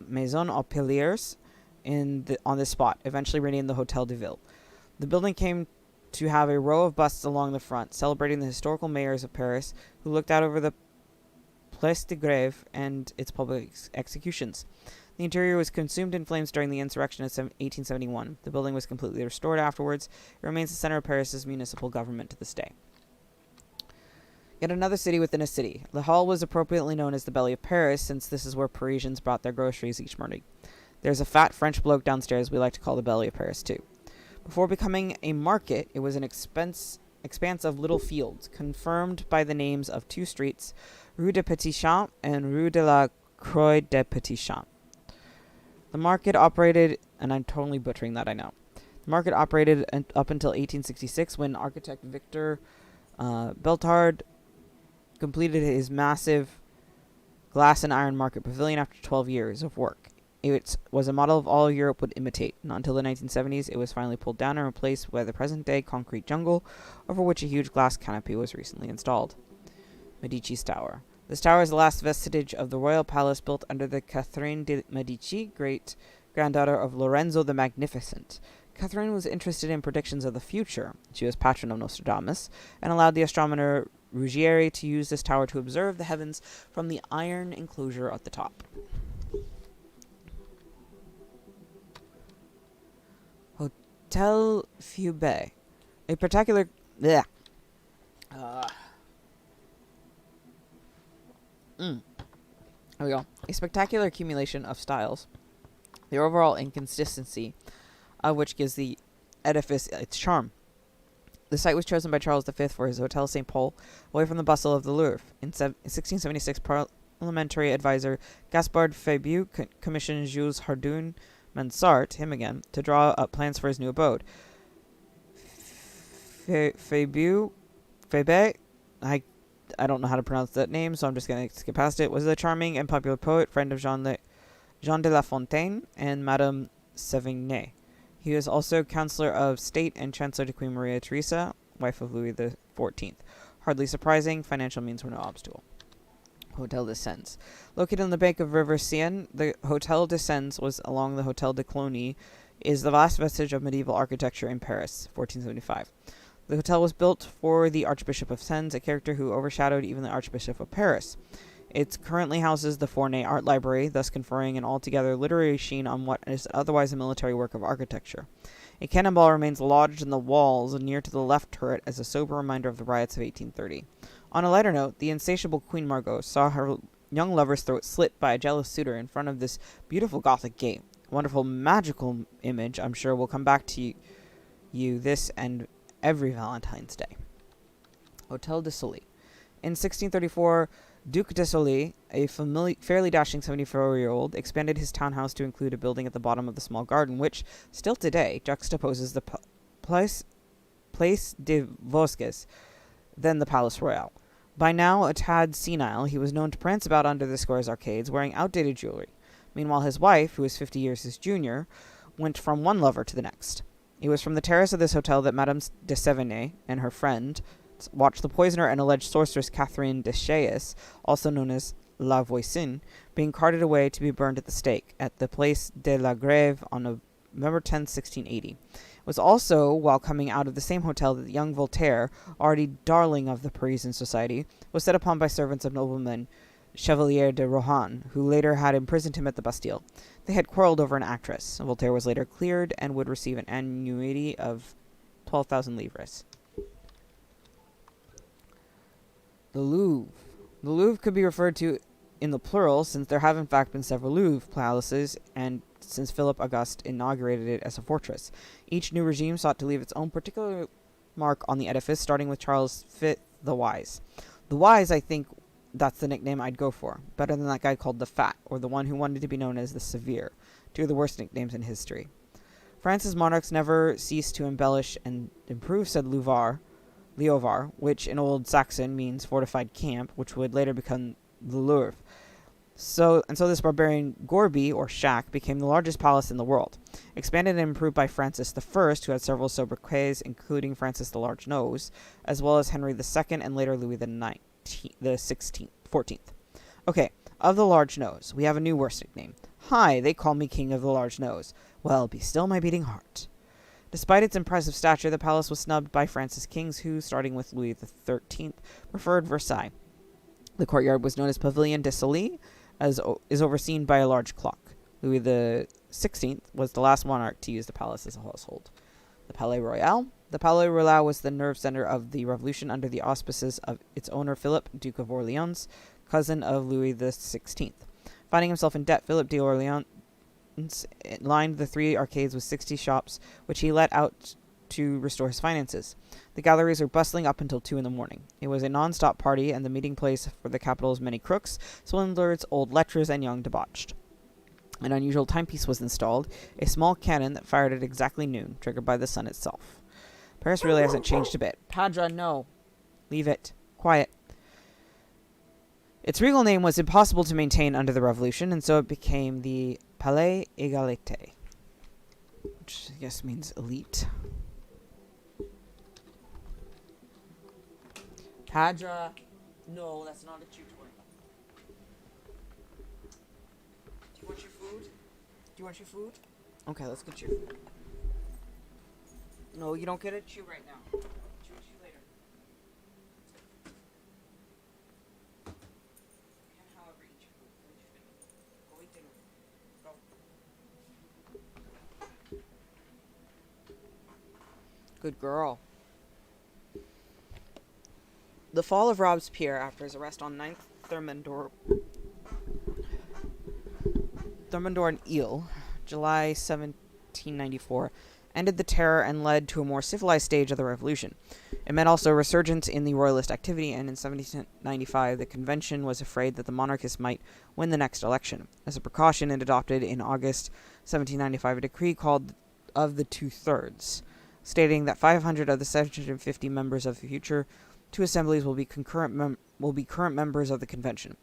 Maison aux Piliers on this spot, eventually renamed the Hotel de Ville. The building came to have a row of busts along the front, celebrating the historical mayors of Paris, who looked out over the Place de Grève and its public executions. The interior was consumed in flames during the insurrection of 1871. The building was completely restored afterwards. It remains the center of Paris's municipal government to this day. Yet another city within a city. Le Hall was appropriately known as the Belly of Paris, since this is where Parisians brought their groceries each morning. There's a fat French bloke downstairs we like to call the Belly of Paris, too. Before becoming a market, it was an expanse of little fields, confirmed by the names of two streets, Rue de Petit Champ and Rue de la Croix de Petit Champ. The market operated, and I'm totally butchering that, I know. The market operated up until 1866, when architect Victor Beltard completed his massive glass and iron market pavilion after 12 years of work. It was a model of all Europe would imitate. Not until the 1970s, it was finally pulled down and replaced by the present-day concrete jungle, over which a huge glass canopy was recently installed. Medici's Tower. This tower is the last vestige of the royal palace built under the Catherine de' Medici, great-granddaughter of Lorenzo the Magnificent. Catherine was interested in predictions of the future. She was patron of Nostradamus, and allowed the astronomer Ruggieri to use this tower to observe the heavens from the iron enclosure at the top. Hotel Fubé. A particular... There we go. A spectacular accumulation of styles, the overall inconsistency of which gives the edifice its charm. The site was chosen by Charles V for his Hotel St. Paul, away from the bustle of the Louvre. In 1676, parliamentary advisor Gaspard Fabius commissioned Jules Hardouin Mansart, him again, to draw up plans for his new abode. Fabius, I don't know how to pronounce that name, so I'm just going to skip past it, was a charming and popular poet, friend of Jean de La Fontaine and Madame Sévigné. He was also Counselor of State and Chancellor to Queen Maria Theresa, wife of Louis XIV. Hardly surprising, financial means were no obstacle. Hotel des Sens. Located on the bank of River Seine, the Hotel des Sens was along the Hotel de Cluny, is the last vestige of medieval architecture in Paris, 1475. The hotel was built for the Archbishop of Sens, a character who overshadowed even the Archbishop of Paris. It currently houses the Fournay Art Library, thus conferring an altogether literary sheen on what is otherwise a military work of architecture. A cannonball remains lodged in the walls near to the left turret as a sober reminder of the riots of 1830. On a lighter note, the insatiable Queen Margot saw her young lover's throat slit by a jealous suitor in front of this beautiful Gothic gate. A wonderful, magical image, I'm sure, will come back to you this and every Valentine's Day. Hotel de Sully. In 1634, Duc de Sully, a fairly dashing 74-year-old, expanded his townhouse to include a building at the bottom of the small garden, which, still today, juxtaposes the Place des Vosges, then the Palace Royal. By now a tad senile, he was known to prance about under the square's arcades, wearing outdated jewelry. Meanwhile, his wife, who was 50 years his junior, went from one lover to the next. It was from the terrace of this hotel that Madame de Sévigné and her friend watched the poisoner and alleged sorceress Catherine de Chaillis, also known as La Voisin, being carted away to be burned at the stake at the Place de la Grève on November 10, 1680. It was also while coming out of the same hotel that the young Voltaire, already darling of the Parisian society, was set upon by servants of nobleman Chevalier de Rohan, who later had imprisoned him at the Bastille. They had quarreled over an actress. Voltaire was later cleared and would receive an annuity of 12,000 livres. The Louvre. The Louvre could be referred to in the plural, since there have in fact been several Louvre palaces, and since Philip Auguste inaugurated it as a fortress. Each new regime sought to leave its own particular mark on the edifice, starting with Charles V the Wise. The Wise, I think that's the nickname I'd go for, better than that guy called the Fat, or the one who wanted to be known as the Severe, two of the worst nicknames in history. France's monarchs never ceased to embellish and improve said Leovar, which in Old Saxon means fortified camp, which would later become the Louvre. So this barbarian Gorby, or shack, became the largest palace in the world. Expanded and improved by Francis I, who had several sobriquets, including Francis the Large Nose, as well as Henry II and later Louis the 14th. Okay, of the Large Nose, we have a new worst nickname. Hi, they call me King of the Large Nose. Well, be still my beating heart. Despite its impressive stature, the palace was snubbed by France's kings who, starting with Louis XIII, preferred Versailles. The courtyard was known as Pavilion de Sully, as is overseen by a large clock. Louis XVI was the last monarch to use the palace as a household. The Palais Royal. The Palais Royal was the nerve center of the revolution under the auspices of its owner Philip, Duke of Orleans, cousin of Louis XVI. Finding himself in debt, Philip d'Orléans lined the three arcades with 60 shops, which he let out to restore his finances. The galleries were bustling up until 2 in the morning. It was a non-stop party and the meeting place for the capital's many crooks, swindlers, old lechers, and young debauched. An unusual timepiece was installed, a small cannon that fired at exactly noon, triggered by the sun itself. Paris really hasn't changed a bit. Padra, no. Leave it. Quiet. Its regal name was impossible to maintain under the Revolution, and so it became the Palais Égalité, which I guess means elite. Padra, no, that's not a chew toy. Do you want your food? Do you want your food? Okay, let's get your food. No, you don't get a chew right now. Chew later. You can, however, eat your food. Go eat dinner. Go. Good girl. The fall of Robespierre after his arrest on 9th Thermidor and Ile, July 1794, ended the terror and led to a more civilized stage of the revolution. It meant also a resurgence in the royalist activity, and in 1795 the convention was afraid that the monarchists might win the next election. As a precaution, it adopted in August 1795 a decree called of the 2/3, stating that 500 of the 750 members of the future two assemblies will be current members of the convention.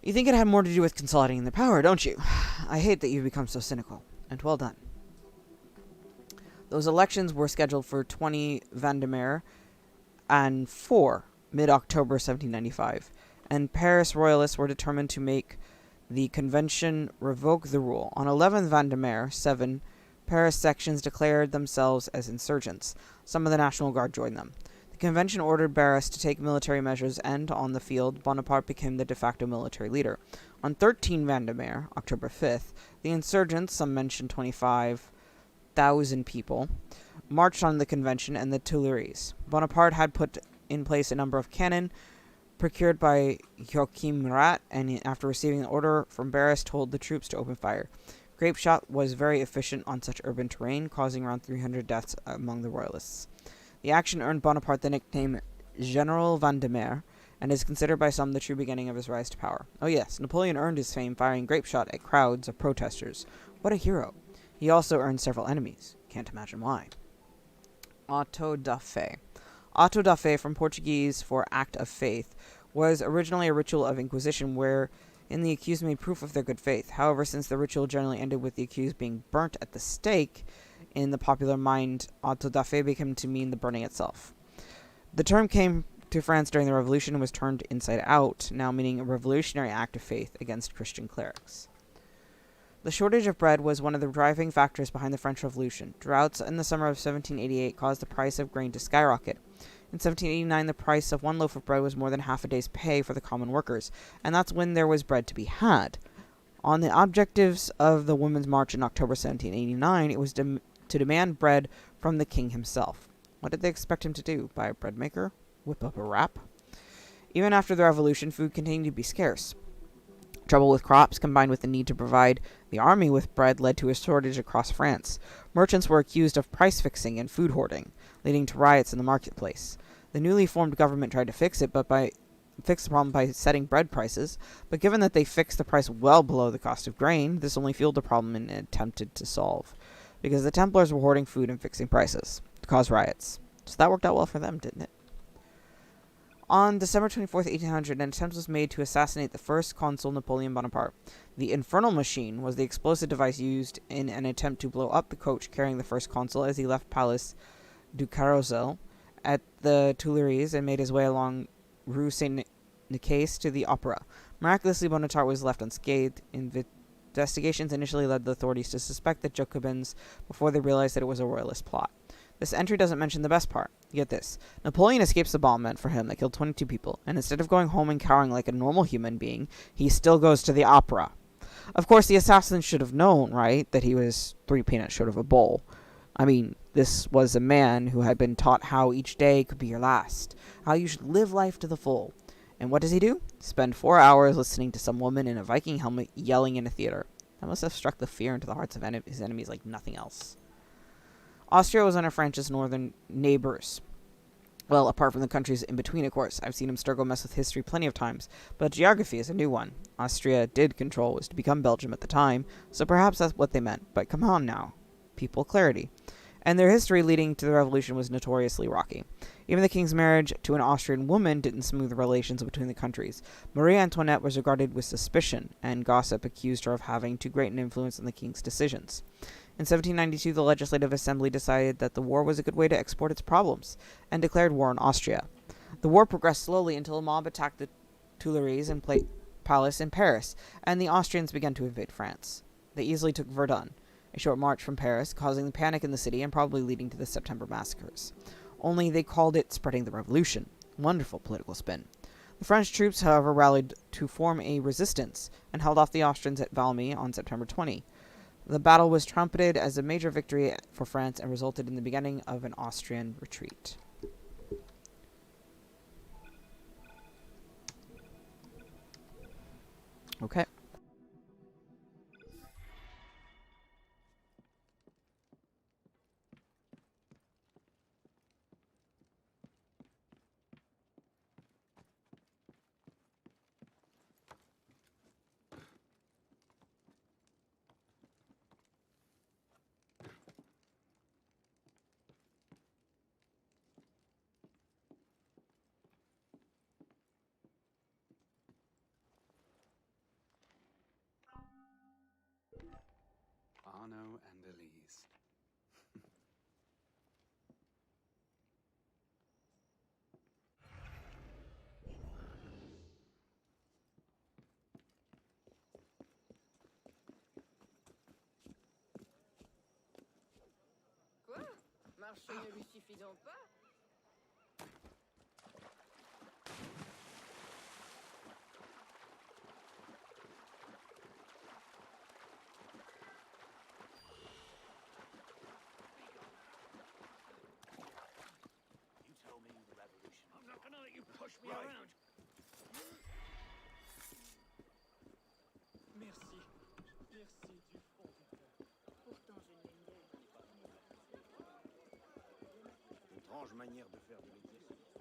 You think it had more to do with consolidating the power, don't you? I hate that you've become so cynical, and well done. Those elections were scheduled for 20 Vendémiaire and 4 mid-October 1795, and Paris royalists were determined to make the convention revoke the rule. On 11 Vendémiaire, 7 Paris sections declared themselves as insurgents. Some of the National Guard joined them. The convention ordered Barras to take military measures, and on the field, Bonaparte became the de facto military leader. On 13 Vendemiaire, October 5th, the insurgents, some mention 25,000 people, marched on the convention and the Tuileries. Bonaparte had put in place a number of cannon procured by Joachim Murat, and after receiving an order from Barras, told the troops to open fire. Grape shot was very efficient on such urban terrain, causing around 300 deaths among the royalists. The action earned Bonaparte the nickname General Vendemiaire, and is considered by some the true beginning of his rise to power. Oh yes, Napoleon earned his fame firing grape shot at crowds of protesters. What a hero. He also earned several enemies. Can't imagine why. Auto da fe. Auto da fe, from Portuguese for act of faith, was originally a ritual of Inquisition wherein the accused made proof of their good faith. However, since the ritual generally ended with the accused being burnt at the stake, in the popular mind, auto da fe became to mean the burning itself. The term came to France during the Revolution and was turned inside out, now meaning a revolutionary act of faith against Christian clerics. The shortage of bread was one of the driving factors behind the French Revolution. Droughts in the summer of 1788 caused the price of grain to skyrocket. In 1789, the price of one loaf of bread was more than half a day's pay for the common workers, and that's when there was bread to be had. On the objectives of the Women's March in October 1789, it was to demand bread from the king himself. What did they expect him to do? Buy a bread maker? Whip up a wrap? Even after the Revolution, food continued to be scarce. Trouble with crops, combined with the need to provide the army with bread, led to a shortage across France. Merchants were accused of price-fixing and food hoarding, leading to riots in the marketplace. The newly formed government tried to fix the problem by setting bread prices, but given that they fixed the price well below the cost of grain, this only fueled the problem and attempted to solve, because the Templars were hoarding food and fixing prices to cause riots. So that worked out well for them, didn't it? On December 24th, 1800, an attempt was made to assassinate the first consul Napoleon Bonaparte. The infernal machine was the explosive device used in an attempt to blow up the coach carrying the first consul as he left Palace du Carrousel at the Tuileries and made his way along Rue Saint-Nicaise to the Opera. Miraculously, Bonaparte was left unscathed. Investigations initially led the authorities to suspect the Jacobins before they realized that it was a royalist plot. This entry doesn't mention the best part. Get this. Napoleon escapes the bomb meant for him that killed 22 people, and instead of going home and cowering like a normal human being, he still goes to the opera. Of course, the assassin should have known, right, that he was 3 peanuts short of a bowl. I mean, this was a man who had been taught how each day could be your last, how you should live life to the full. And what does he do? Spend 4 hours listening to some woman in a Viking helmet yelling in a theater. That must have struck the fear into the hearts of his enemies like nothing else. Austria was one of France's northern neighbors. Well, apart from the countries in between, of course. I've seen him struggle mess with history plenty of times, but geography is a new one. Austria did control was to become Belgium at the time, so perhaps that's what they meant. But come on now. People clarity. And their history leading to the revolution was notoriously rocky. Even the king's marriage to an Austrian woman didn't smooth the relations between the countries. Marie Antoinette was regarded with suspicion, and gossip accused her of having too great an influence on the king's decisions. In 1792, the Legislative Assembly decided that the war was a good way to export its problems, and declared war on Austria. The war progressed slowly until a mob attacked the Tuileries and Palace in Paris, and the Austrians began to invade France. They easily took Verdun, a short march from Paris, causing the panic in the city and probably leading to the September massacres. Only they called it spreading the revolution. Wonderful political spin. The French troops, however, rallied to form a resistance and held off the Austrians at Valmy on September 20. The battle was trumpeted as a major victory for France and resulted in the beginning of an Austrian retreat. Okay. Arno and Elise. Ce ne lui suffit donc pas. You tell me the revolution. I'm not gonna let you push me Right. around. Merci. Merci du fond du cœur. Pourtant, je ne l'aime guère. Étrange manière de faire de l'exercice.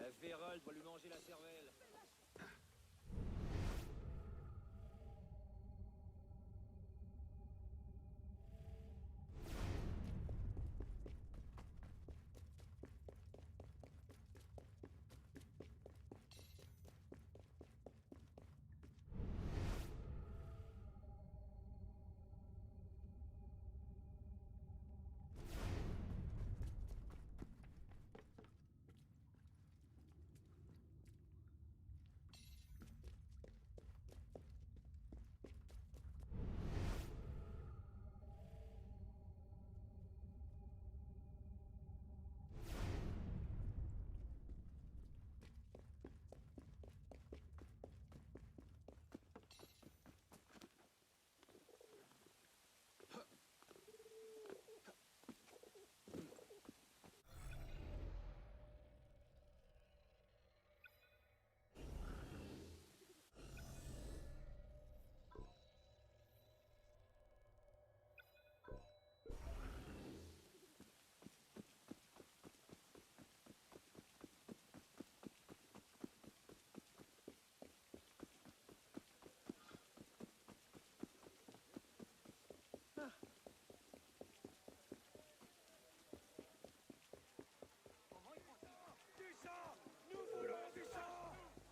La vérole doit lui manger la cervelle.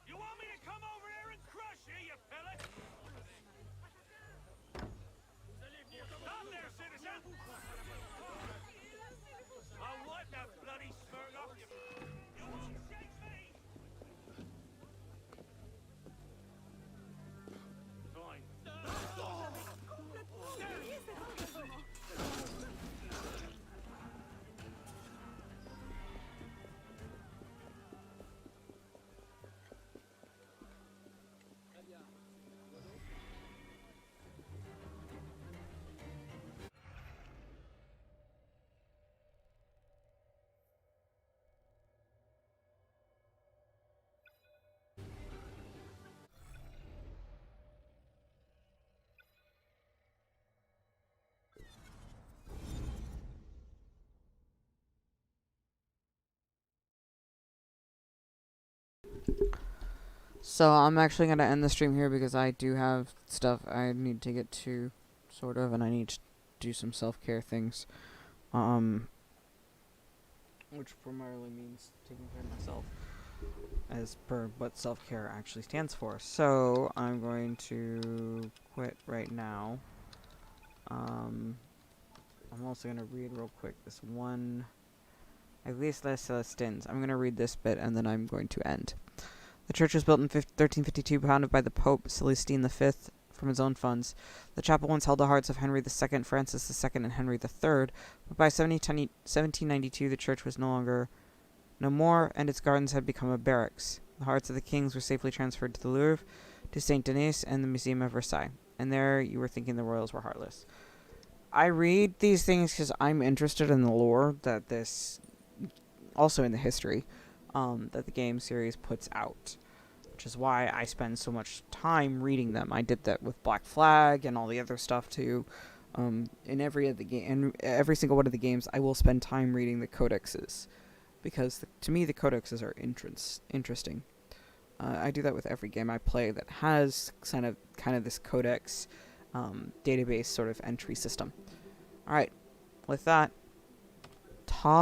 You want me to come over there and crush you, you pellet? Stop there, citizen! I'll wipe that bloody smirk off you. You won't shake me! Fine. So I'm actually going to end the stream here because I do have stuff I need to get to, sort of, and I need to do some self-care things. Which primarily means taking care of myself, as per what self-care actually stands for. So I'm going to quit right now. I'm also going to read real quick this one, at least Les Celestins. I'm going to read this bit and then I'm going to end. The church was built in 1352, founded by the Pope Celestine V from his own funds. The chapel once held the hearts of Henry II, Francis II, and Henry III, but by 1792 the church was no more, and its gardens had become a barracks. The hearts of the kings were safely transferred to the Louvre, to Saint Denis, and the Museum of Versailles. And there you were thinking the royals were heartless. I read these things because I'm interested in the lore that this, also in the history, that the game series puts out, which is why I spend so much time reading them. I did that with Black Flag and all the other stuff too. In every single one of the games, I will spend time reading the codexes, because to me the codexes are interesting. I do that with every game I play that has kind of this codex database sort of entry system. All right, with that,